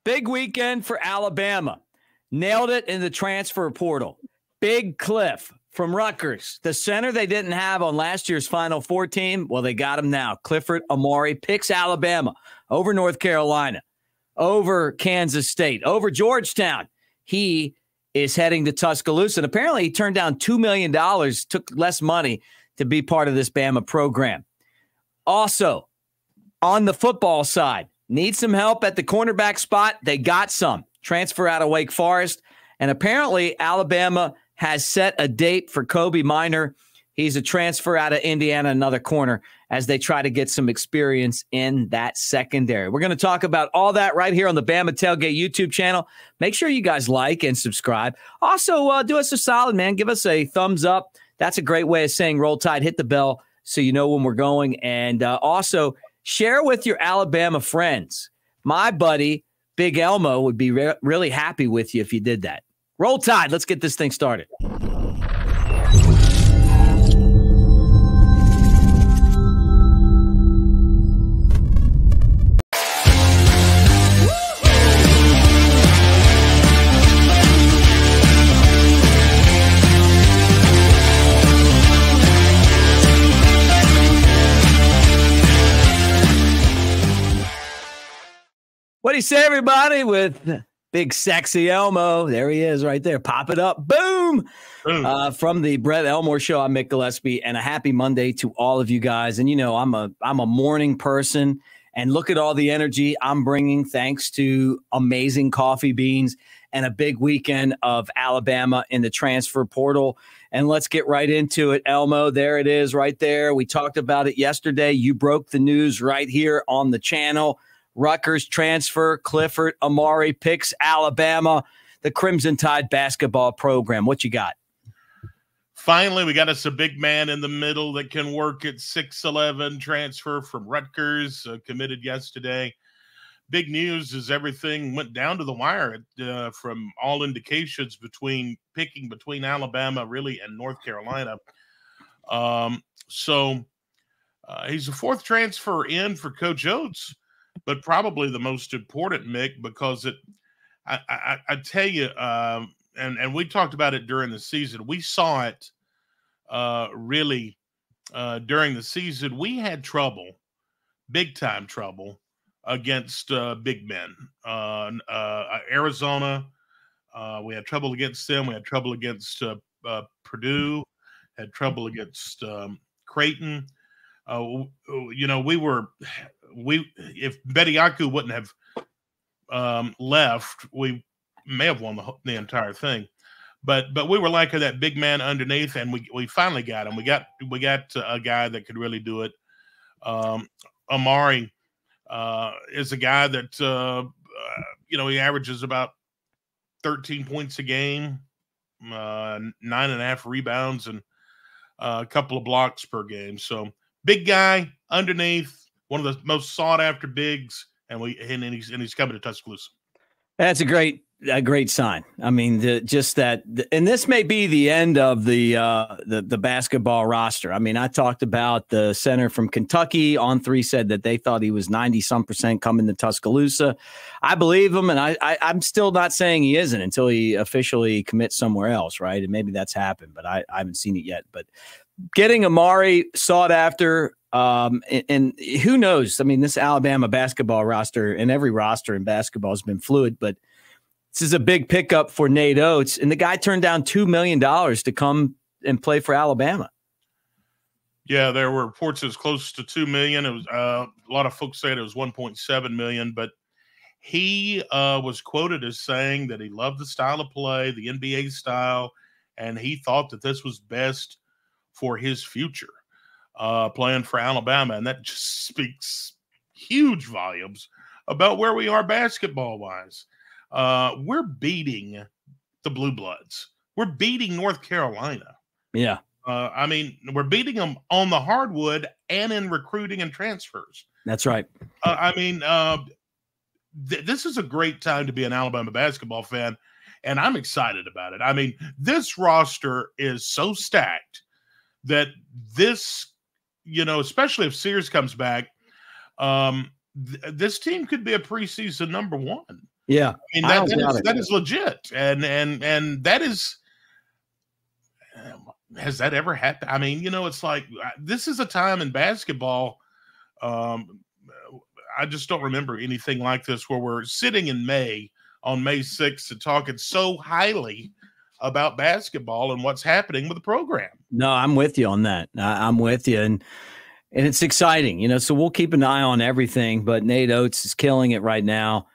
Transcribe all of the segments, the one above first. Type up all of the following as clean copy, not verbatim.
Big weekend for Alabama. Nailed it in the transfer portal. Big Cliff from Rutgers, the center they didn't have on last year's Final Four team. Well, they got him now. Clifford Omoruyi picks Alabama over North Carolina, over Kansas State, over Georgetown. He is heading to Tuscaloosa, and apparently he turned down $2 million, took less money to be part of this Bama program. Also, on the football side, need some help at the cornerback spot. They got some. Transfer out of Wake Forest. And apparently Alabama has set a date for Kobee Minor. He's a transfer out of Indiana, another corner, as they try to get some experience in that secondary. We're going to talk about all that right here on the Bama Tailgate YouTube channel. Make sure you guys like and subscribe. Also, do us a solid, man. Give us a thumbs up. That's a great way of saying roll tide. Hit the bell so you know when we're going. And also, share with your Alabama friends. My buddy, Big Elmo, would be really happy with you if you did that. Roll tide. Let's get this thing started. What do you say, everybody, with big sexy Elmo? There he is right there. Pop it up. Boom. From the Brett Elmore Show, I'm Mick Gillispie, and a happy Monday to all of you guys. And, you know, I'm a morning person, and look at all the energy I'm bringing thanks to amazing coffee beans and a big weekend of Alabama in the transfer portal. And let's get right into it, Elmo. There it is right there. We talked about it yesterday. You broke the news right here on the channel. Rutgers transfer, Clifford Omoruyi picks Alabama, the Crimson Tide basketball program. What you got? Finally, we got us a big man in the middle that can work at 6'11", transfer from Rutgers, committed yesterday. Big news is everything went down to the wire from all indications picking between Alabama really and North Carolina. So he's a fourth transfer in for Coach Oates. But probably the most important, Mick, because I tell you, and we talked about it during the season. We saw it really during the season. We had trouble, big time trouble, against big men. Arizona, we had trouble against them. We had trouble against Purdue. Had trouble against Creighton. You know, if Bediaku wouldn't have left, we may have won the entire thing. But we were liking that big man underneath, and we finally got him. We got a guy that could really do it. Omoruyi is a guy that he averages about 13 points a game, 9.5 rebounds, and a couple of blocks per game. So big guy underneath. One of the most sought after bigs, and he's coming to Tuscaloosa. That's a great sign. I mean, and this may be the end of the basketball roster. I mean, I talked about the center from Kentucky. On3 said that they thought he was 90-some% coming to Tuscaloosa. I believe him, and I'm still not saying he isn't until he officially commits somewhere else, right? And maybe that's happened, but I haven't seen it yet. But getting Omoruyi sought after. And who knows? I mean, this Alabama basketball roster, and every roster in basketball has been fluid, but this is a big pickup for Nate Oats. And the guy turned down $2 million to come and play for Alabama. Yeah, there were reports it was close to $2 million. It was a lot of folks said it was $1.7 million, but he was quoted as saying that he loved the style of play, the NBA style, and he thought that this was best for his future. Playing for Alabama, and that just speaks huge volumes about where we are basketball-wise. We're beating the Blue Bloods. We're beating North Carolina. Yeah. I mean, we're beating them on the hardwood and in recruiting and transfers. That's right. This is a great time to be an Alabama basketball fan, and I'm excited about it. I mean, this roster is so stacked that this – especially if Sears comes back, this team could be a preseason number one. Yeah, I mean that is legit, and that is. Has that ever happened? I mean, it's like this is a time in basketball. I just don't remember anything like this where we're sitting in May on May 6th and talking so highly about basketball and what's happening with the program. No, I'm with you on that. I'm with you. And it's exciting, so we'll keep an eye on everything. But Nate Oats is killing it right now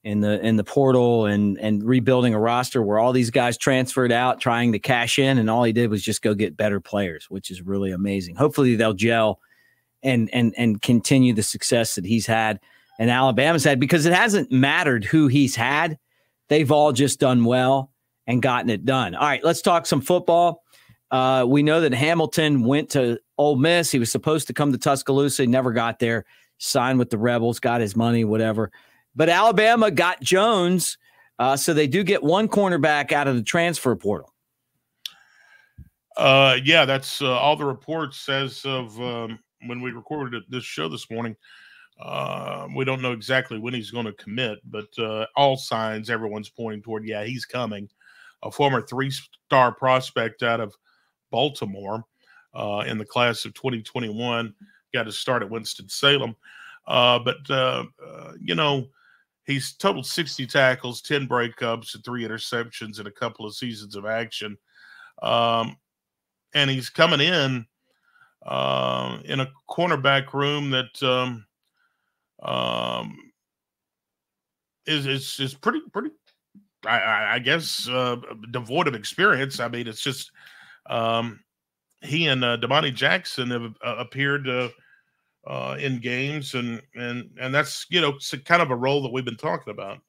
in the portal and rebuilding a roster where all these guys transferred out trying to cash in, and all he did was just go get better players, which is really amazing. Hopefully they'll gel and continue the success that he's had and Alabama's had, because it hasn't mattered who he's had. They've all just done well and gotten it done. All right, let's talk some football. We know that Hamilton went to Ole Miss. He was supposed to come to Tuscaloosa. He never got there, signed with the Rebels, got his money, whatever. But Alabama got Jones, so they do get one cornerback out of the transfer portal. Yeah, that's all the reports as of when we recorded this show this morning. We don't know exactly when he's going to commit, but all signs, everyone's pointing toward, yeah, he's coming. A former 3-star prospect out of Baltimore in the class of 2021, got to start at Winston-Salem. He's totaled 60 tackles, 10 breakups, and 3 interceptions in a couple of seasons of action. And he's coming in a cornerback room that is pretty, I guess, devoid of experience. I mean, it's just he and Damani Jackson have appeared in games, and that's it's kind of a role that we've been talking about.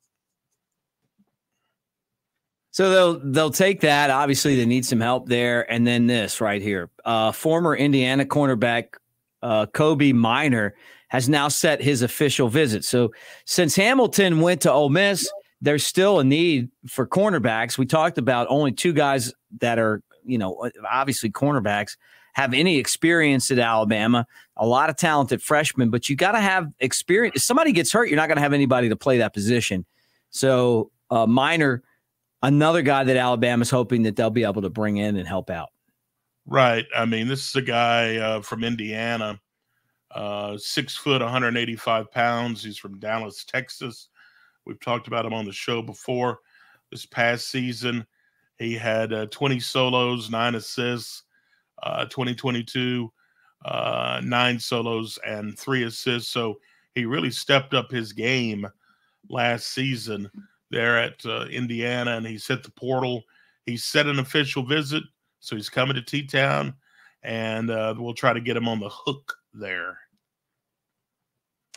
So they'll take that. Obviously, they need some help there, and then this right here, former Indiana cornerback Kobee Minor has now set his official visit. So since Hamilton went to Ole Miss, there's still a need for cornerbacks. We talked about only 2 guys that are obviously cornerbacks have any experience at Alabama, a lot of talented freshmen, but you got to have experience. If somebody gets hurt, you're not going to have anybody to play that position. So Minor, another guy that Alabama's hoping that they'll be able to bring in and help out. Right. I mean, this is a guy from Indiana, 6 foot, 185 pounds. He's from Dallas, Texas. We've talked about him on the show before. This past season, he had 20 solos, 9 assists. 2022, 9 solos and 3 assists. So he really stepped up his game last season there at Indiana, and he's hit the portal. He's set an official visit, so he's coming to T-Town, and we'll try to get him on the hook there.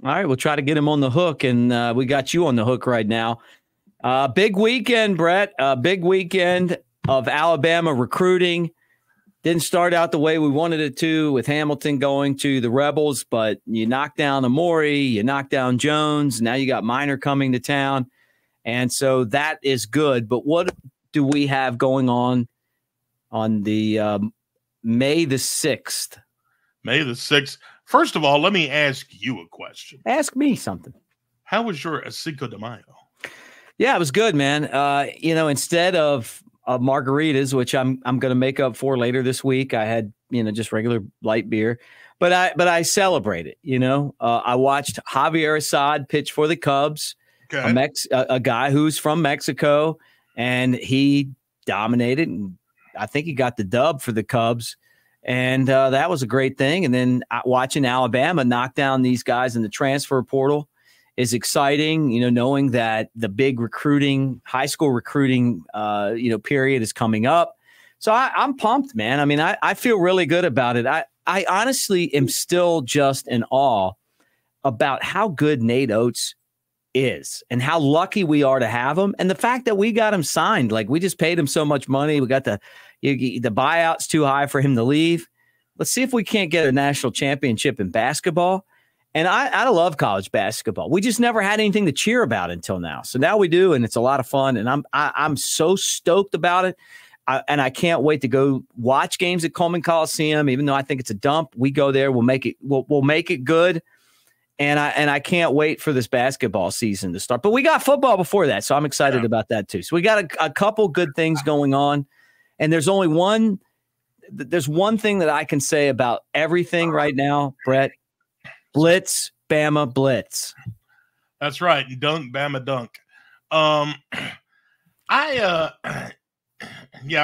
All right, we'll try to get him on the hook, and we got you on the hook right now. Big weekend, Brett. Big weekend of Alabama recruiting. Didn't start out the way we wanted it to with Hamilton going to the Rebels, but you knocked down Omoruyi, you knocked down Jones, now you got Minor coming to town, and so that is good. But what do we have going on the May the 6th? May the 6th. First of all, let me ask you a question. Ask me something. How was your Cinco de Mayo? Yeah, it was good, man. Instead of margaritas, which I'm going to make up for later this week, I had just regular light beer, but I celebrated. I watched Javier Assad pitch for the Cubs, okay. A guy who's from Mexico, and he dominated, and I think he got the dub for the Cubs, and that was a great thing. And then watching Alabama knock down these guys in the transfer portal is exciting, knowing that the big high school recruiting, period is coming up. So I'm pumped, man. I mean, I feel really good about it. I honestly am still just in awe about how good Nate Oats is and how lucky we are to have him. And the fact that we got him signed, like we just paid him so much money. We got the buyout's too high for him to leave. Let's see if we can't get a national championship in basketball. And I love college basketball. We just never had anything to cheer about until now. So now we do, and it's a lot of fun. And I'm so stoked about it. And I can't wait to go watch games at Coleman Coliseum. Even though I think it's a dump, we go there. We'll make it good. And I can't wait for this basketball season to start. But we got football before that, so I'm excited about that too. So we got a couple good things going on, and there's only one. There's one thing that I can say about everything right now, Brett. Blitz, Bama, blitz. That's right. Dunk, Bama, dunk. I'm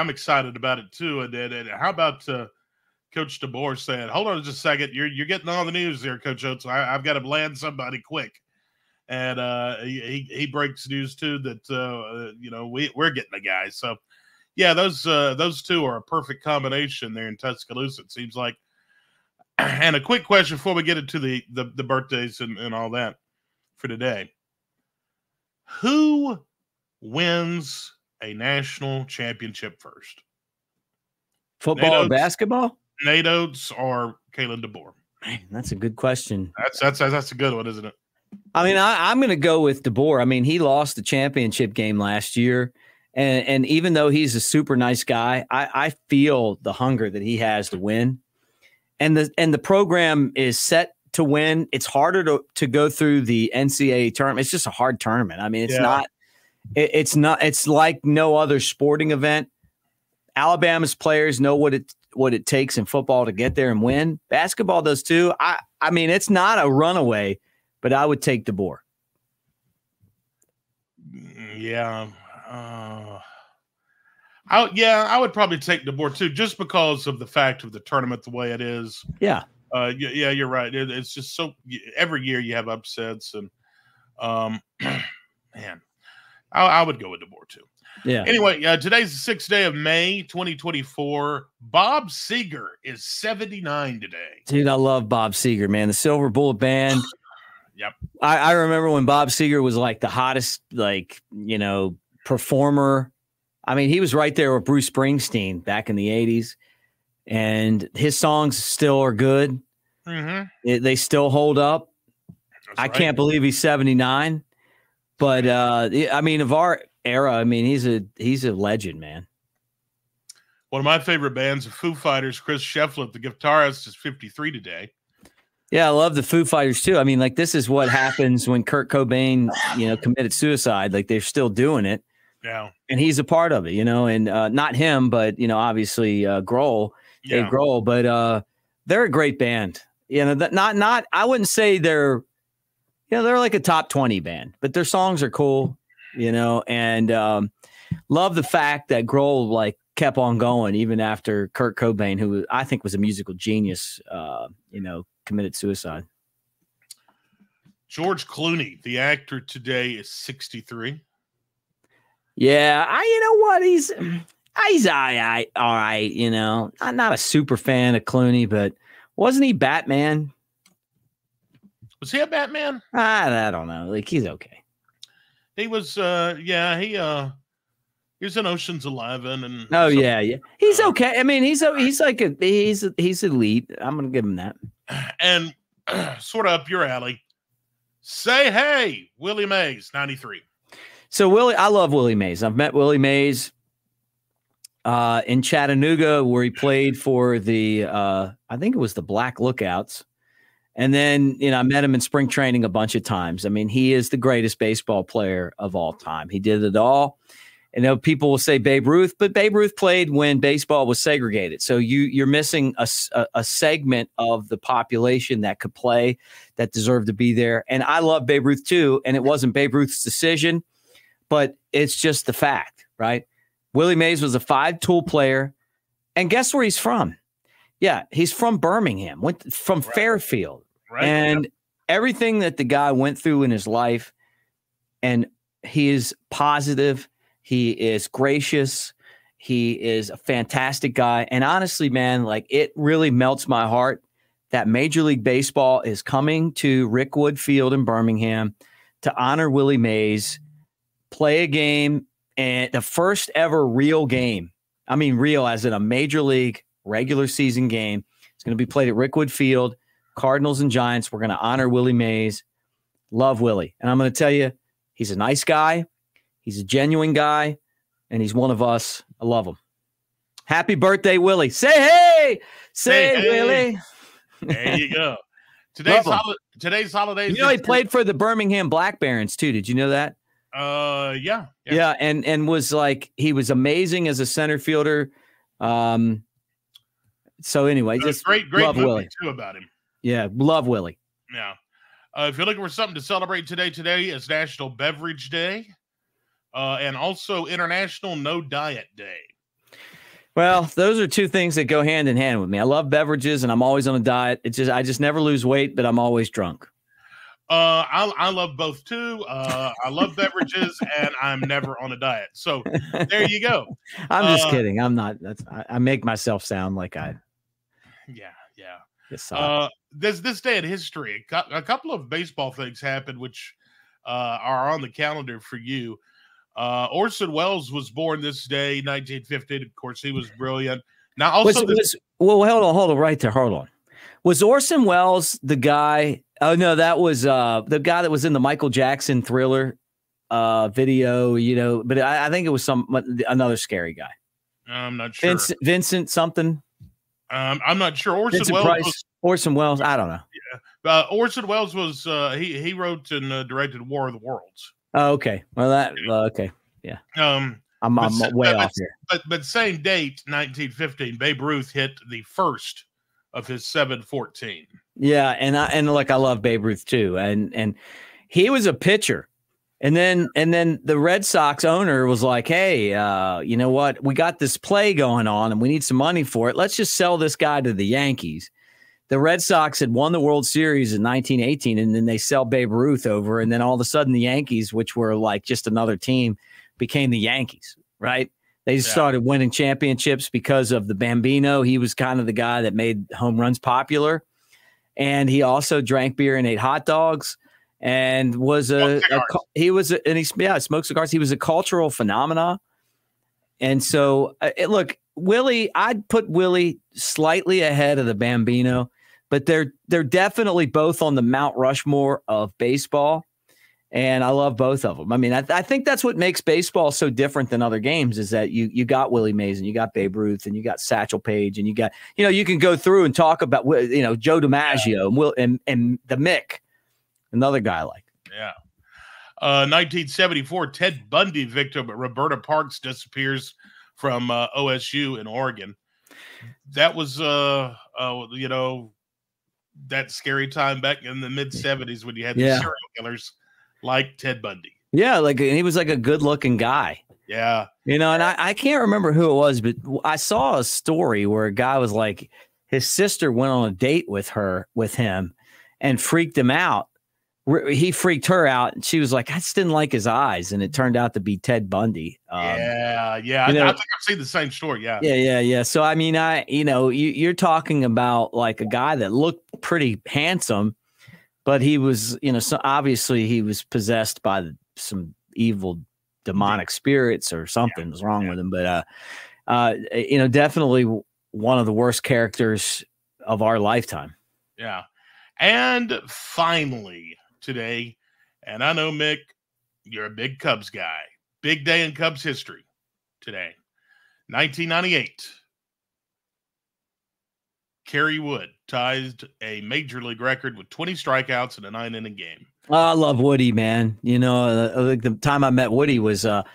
excited about it too. And how about Coach DeBoer saying, "Hold on just a second, you're getting all the news there, Coach Oates. I've got to land somebody quick." And he breaks news too that we're getting a guy. So yeah, those two are a perfect combination there in Tuscaloosa. It seems like. And a quick question before we get into the birthdays and all that for today: who wins a national championship first? Football or basketball? Nate Oats or Kalen DeBoer? Man, that's a good question. That's a good one, isn't it? I mean, I'm going to go with DeBoer. I mean, he lost the championship game last year, and even though he's a super nice guy, I feel the hunger that he has to win, and the program is set to win. It's harder to go through the NCAA tournament. It's just a hard tournament. I mean, it's not. It's like no other sporting event. Alabama's players know what it takes in football to get there and win. Basketball does too. I mean, it's not a runaway, but I would take DeBoer. Yeah. I would probably take DeBoer too, just because of the fact of the tournament the way it is. Yeah. You're right. It's just so every year you have upsets, and man, I would go with DeBoer too. Yeah. Anyway, today's the 6th day of May, 2024. Bob Seger is 79 today. Dude, I love Bob Seger, man. The Silver Bullet Band. Yep. I remember when Bob Seger was like the hottest, performer. I mean, he was right there with Bruce Springsteen back in the 80s, and his songs still are good. Mm-hmm. They still hold up. I can't believe he's 79, but I mean, of our era, I mean, he's a legend, man. One of my favorite bands, the Foo Fighters, Chris Shefflin, the guitarist, is 53 today. Yeah, I love the Foo Fighters too. I mean, like, this is what happens when Kurt Cobain, committed suicide. Like, they're still doing it. Yeah. And he's a part of it, and not him, but, obviously Grohl, Dave Grohl, but they're a great band. I wouldn't say they're like a top 20 band, but their songs are cool, and love the fact that Grohl kept on going even after Kurt Cobain, who I think was a musical genius, committed suicide. George Clooney, the actor, today is 63. Yeah, you know what? He's all right. I'm not a super fan of Clooney, but wasn't he Batman? Was he a Batman? I don't know. Like, he's okay. He was. He was in Ocean's 11, and yeah. He's okay. I mean, he's elite. I'm gonna give him that. And sort of up your alley. Say hey, Willie Mays, 93. So I love Willie Mays. I've met Willie Mays in Chattanooga, where he played for the I think it was the Black Lookouts. And then, I met him in spring training a bunch of times. I mean, he is the greatest baseball player of all time. He did it all. And people will say Babe Ruth, but Babe Ruth played when baseball was segregated. So you're missing a segment of the population that could play, that deserved to be there. And I love Babe Ruth too. And it wasn't Babe Ruth's decision, but it's just the fact, right? Willie Mays was a 5-tool player. And guess where he's from? Yeah, he's from Birmingham, from Fairfield. Right. And everything that the guy went through in his life, and he is positive, he is gracious, he is a fantastic guy. And honestly, man, it really melts my heart that Major League Baseball is coming to Rickwood Field in Birmingham to honor Willie Mays, play a game, and the first ever real game. I mean, real as in a Major League regular season game. It's going to be played at Rickwood Field, Cardinals and Giants. We're going to honor Willie Mays. Love Willie. And I'm going to tell you, he's a nice guy. He's a genuine guy, and he's one of us. I love him. Happy birthday, Willie. Say hey. Say hey, Willie. There you go. Today's holidays. You know, he played for the Birmingham Black Barons too. Did you know that? Yeah. And was like, he was amazing as a center fielder. So anyway, just great love movie Willie too about him. Yeah, love Willie. Yeah. If you're looking for something to celebrate today is National Beverage Day, and also International No Diet Day. Well, those are two things that go hand in hand with me. I love beverages, and I'm always on a diet. I just never lose weight, but I'm always drunk. I love both too. I love beverages, and I'm never on a diet. So there you go. I'm just kidding. I'm not. I make myself sound like I. Yeah. This day in history, a couple of baseball things happened, which are on the calendar for you. Orson Welles was born this day, 1915. Of course, he was brilliant. Now, also, hold on, right there. Hold on. Was Orson Welles the guy? Oh no, that was the guy that was in the Michael Jackson Thriller video. You know, but I think it was another scary guy. I'm not sure. Vincent something. I'm not sure. Orson Welles. I don't know. Yeah, Orson Welles was he wrote and directed War of the Worlds. Oh, okay. Well, okay. Yeah. I'm way off here. But same date, 1915, Babe Ruth hit the first of his 714. Yeah, and I love Babe Ruth too, and he was a pitcher, and then the Red Sox owner was like, hey, you know what? We got this play going on, and we need some money for it. Let's just sell this guy to the Yankees. The Red Sox had won the World Series in 1918, and then they sell Babe Ruth over, and then all of a sudden the Yankees, which were like just another team, became the Yankees, right? They started winning championships because of the Bambino. He was kind of the guy that made home runs popular, and he also drank beer and ate hot dogs, and smoked cigars. He was a cultural phenomenon, and so look, Willie, I'd put Willie slightly ahead of the Bambino, but they're definitely both on the Mount Rushmore of baseball, and I love both of them. I mean, I think that's what makes baseball so different than other games is that you got Willie Mays and you got Babe Ruth and you got Satchel Paige and you got, you can go through and talk about, Joe DiMaggio and the Mick, another guy like. Yeah. 1974, Ted Bundy victim Roberta Parks disappears from OSU in Oregon. That was, that scary time back in the mid-70s when you had these serial killers like Ted Bundy. Yeah, and he was like a good-looking guy. Yeah. And I can't remember who it was, but I saw a story where a guy was like, his sister went on a date with him and freaked him out. He freaked her out, and she was like, I just didn't like his eyes, and it turned out to be Ted Bundy. I think I've seen the same story. Yeah. So I mean, you're talking about like a guy that looked pretty handsome, but he was, so obviously he was possessed by some evil demonic spirits or something was wrong with him. But definitely one of the worst characters of our lifetime. Yeah, and finally. Today, and I know, Mick, you're a big Cubs guy. Big day in Cubs history today. 1998. Kerry Wood ties a major league record with 20 strikeouts in a 9-inning game. I love Woody, man. The time I met Woody was I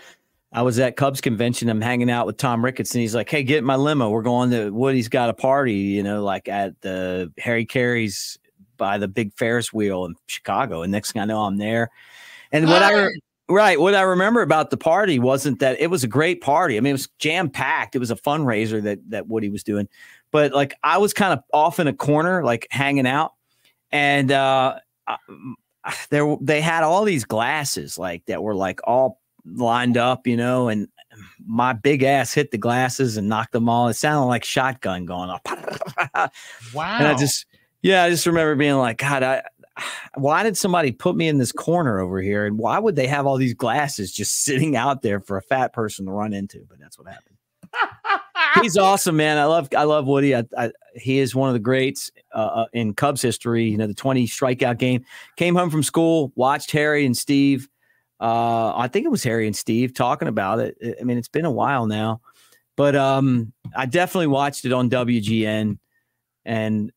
was at Cubs convention. I'm hanging out with Tom Ricketts, and he's like, hey, get in my limo. We're going to Woody's got a party, like at the Harry Carey's by the big Ferris wheel in Chicago. And next thing I know, I'm there. And what I remember about the party wasn't that it was a great party. I mean, it was jam packed. It was a fundraiser that Woody was doing, but like I was kind of off in a corner, like hanging out, and they had all these glasses like that were like all lined up, and my big ass hit the glasses and knocked them all. It sounded like shotgun going off. Wow. And I just remember being like, God, why did somebody put me in this corner over here? And why would they have all these glasses just sitting out there for a fat person to run into? But that's what happened. He's awesome, man. I love Woody. He is one of the greats in Cubs history. The 20 strikeout game. Came home from school, watched Harry and Steve. I think it was Harry and Steve talking about it. I mean, it's been a while now, but I definitely watched it on WGN, and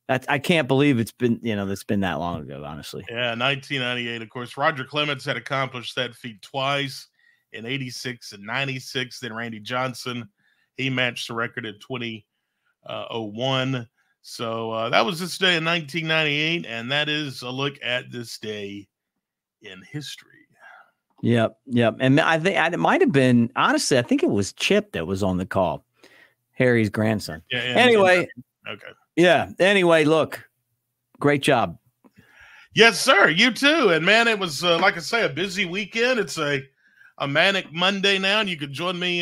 I can't believe it's been that long ago, honestly. Yeah, 1998. Of course, Roger Clemens had accomplished that feat twice in 86 and 96. Then Randy Johnson, he matched the record at 2001. So that was this day in 1998, and that is a look at this day in history. Yep. And I think it might have been, honestly, I think it was Chip that was on the call, Harry's grandson. Yeah. Anyway. Okay. Yeah. Anyway, look, great job. Yes, sir. You too. And man, it was like I say, a busy weekend. It's a manic Monday now, and you can join me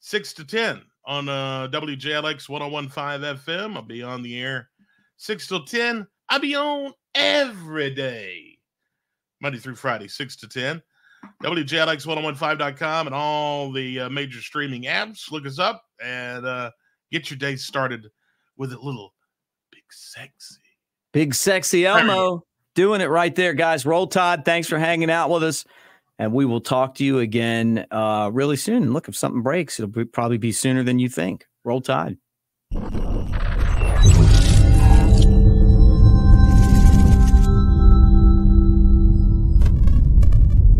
6 to 10 on WJLX 101.5 FM. I'll be on the air 6 till 10. I'll be on every day, Monday through Friday, 6 to 10. WJLX1015.com and all the major streaming apps. Look us up and get your day started with a little Big Sexy Elmo doing it right there, guys. Roll Tide, thanks for hanging out with us. And we will talk to you again really soon. And look, if something breaks, it'll probably be sooner than you think. Roll Tide.